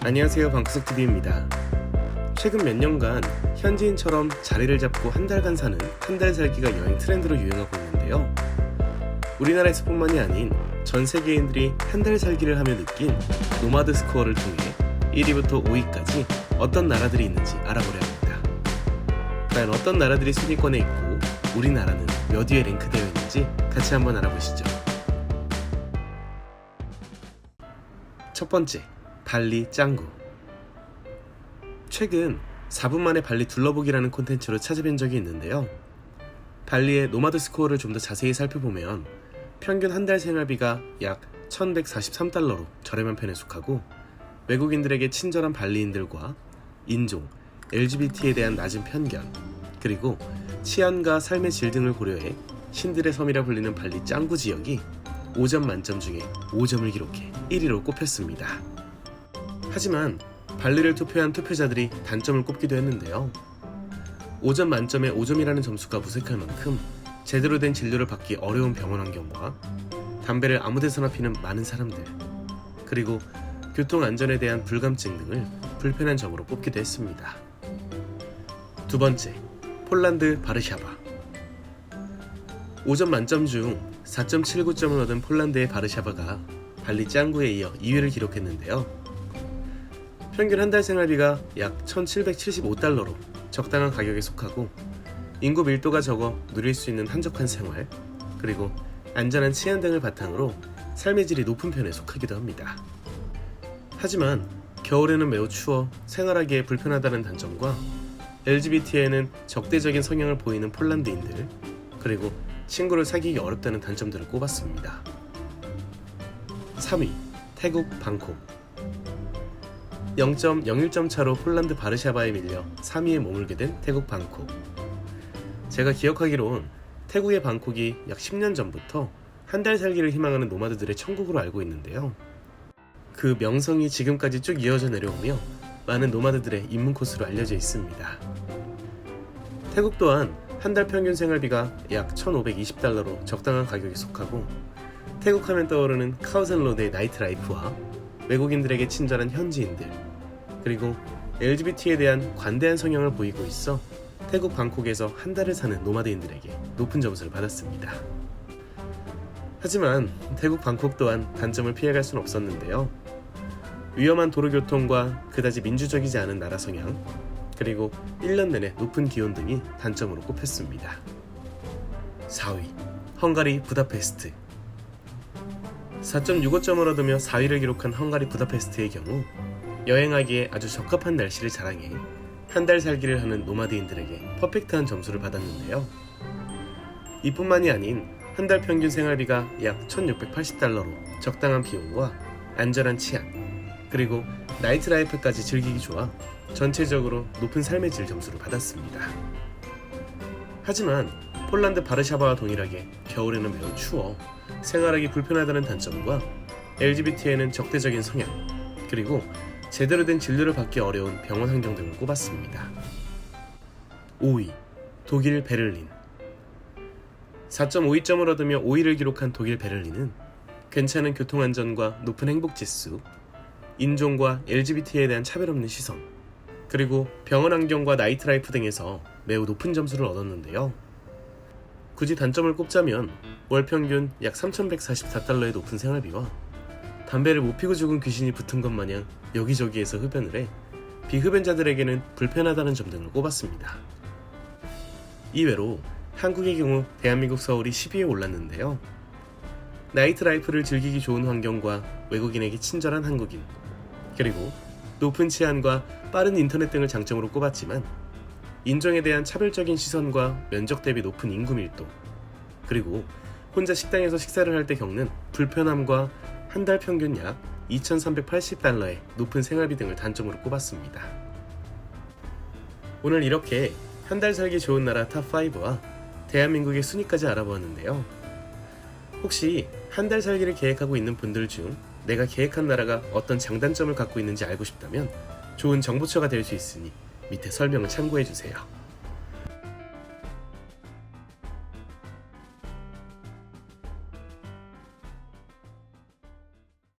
안녕하세요, 방구석TV입니다. 최근 몇 년간 현지인처럼 자리를 잡고 한 달간 사는 한 달 살기가 여행 트렌드로 유행하고 있는데요. 우리나라에서뿐만이 아닌 전 세계인들이 한 달 살기를 하며 느낀 노마드 스코어를 통해 1위부터 5위까지 어떤 나라들이 있는지 알아보려 합니다. 과연 어떤 나라들이 순위권에 있고 우리나라는 몇 위에 랭크되어 있는지 같이 한번 알아보시죠. 첫 번째, 발리 짱구. 최근 4분 만에 발리 둘러보기라는 콘텐츠로 찾아뵌 적이 있는데요. 발리의 노마드 스코어를 좀 더 자세히 살펴보면 평균 한 달 생활비가 약 1143달러로 저렴한 편에 속하고, 외국인들에게 친절한 발리인들과 인종, LGBT에 대한 낮은 편견, 그리고 치안과 삶의 질 등을 고려해 신들의 섬이라 불리는 발리 짱구 지역이 5점 만점 중에 5점을 기록해 1위로 꼽혔습니다. 하지만 발리를 투표한 투표자들이 단점을 꼽기도 했는데요. 5점 만점에 5점이라는 점수가 무색할 만큼 제대로 된 진료를 받기 어려운 병원 환경과 담배를 아무데서나 피는 많은 사람들, 그리고 교통 안전에 대한 불감증 등을 불편한 점으로 꼽기도 했습니다. 두 번째, 폴란드 바르샤바. 5점 만점 중 4.79점을 얻은 폴란드의 바르샤바가 발리 짱구에 이어 2위를 기록했는데요. 평균 한 달 생활비가 약 1775달러로 적당한 가격에 속하고, 인구 밀도가 적어 누릴 수 있는 한적한 생활, 그리고 안전한 치안 등을 바탕으로 삶의 질이 높은 편에 속하기도 합니다. 하지만 겨울에는 매우 추워 생활하기에 불편하다는 단점과 LGBT에는 적대적인 성향을 보이는 폴란드인들, 그리고 친구를 사귀기 어렵다는 단점들을 꼽았습니다. 3위, 태국 방콕. 0.01점 차로 폴란드 바르샤바에 밀려 3위에 머물게 된 태국 방콕. 제가 기억하기론 태국의 방콕이 약 10년 전부터 한 달 살기를 희망하는 노마드들의 천국으로 알고 있는데요. 그 명성이 지금까지 쭉 이어져 내려오며 많은 노마드들의 입문 코스로 알려져 있습니다. 태국 또한 한 달 평균 생활비가 약 1520달러로 적당한 가격에 속하고, 태국 하면 떠오르는 카오산로드의 나이트라이프와 외국인들에게 친절한 현지인들, 그리고 LGBT에 대한 관대한 성향을 보이고 있어 태국 방콕에서 한 달을 사는 노마드인들에게 높은 점수를 받았습니다. 하지만 태국 방콕 또한 단점을 피해갈 수는 없었는데요. 위험한 도로교통과 그다지 민주적이지 않은 나라 성향, 그리고 1년 내내 높은 기온 등이 단점으로 꼽혔습니다. 4위, 헝가리 부다페스트. 4.65점을 얻으며 4위를 기록한 헝가리 부다페스트의 경우 여행하기에 아주 적합한 날씨를 자랑해 한 달 살기를 하는 노마드인들에게 퍼펙트한 점수를 받았는데요. 이뿐만이 아닌 한 달 평균 생활비가 약 1680달러로 적당한 비용과 안전한 치안, 그리고 나이트라이프까지 즐기기 좋아 전체적으로 높은 삶의 질 점수를 받았습니다. 하지만 폴란드 바르샤바와 동일하게 겨울에는 매우 추워 생활하기 불편하다는 단점과 LGBT에는 적대적인 성향, 그리고 제대로 된 진료를 받기 어려운 병원 환경 등을 꼽았습니다. 5위, 독일 베를린. 4.52점을 얻으며 5위를 기록한 독일 베를린은 괜찮은 교통안전과 높은 행복지수, 인종과 LGBT에 대한 차별 없는 시선, 그리고 병원 환경과 나이트라이프 등에서 매우 높은 점수를 얻었는데요. 굳이 단점을 꼽자면 월 평균 약 3144달러의 높은 생활비와 담배를 못 피고 죽은 귀신이 붙은 것 마냥 여기저기에서 흡연을 해 비흡연자들에게는 불편하다는 점 등을 꼽았습니다. 이외로 한국의 경우 대한민국 서울이 10위에 올랐는데요. 나이트라이프를 즐기기 좋은 환경과 외국인에게 친절한 한국인, 그리고 높은 치안과 빠른 인터넷 등을 장점으로 꼽았지만 인종에 대한 차별적인 시선과 면적 대비 높은 인구 밀도, 그리고 혼자 식당에서 식사를 할 때 겪는 불편함과 한 달 평균 약 2380달러의 높은 생활비 등을 단점으로 꼽았습니다. 오늘 이렇게 한 달 살기 좋은 나라 탑5와 대한민국의 순위까지 알아보았는데요. 혹시 한 달 살기를 계획하고 있는 분들 중 내가 계획한 나라가 어떤 장단점을 갖고 있는지 알고 싶다면 좋은 정보처가 될 수 있으니 밑에 설명을 참고해주세요.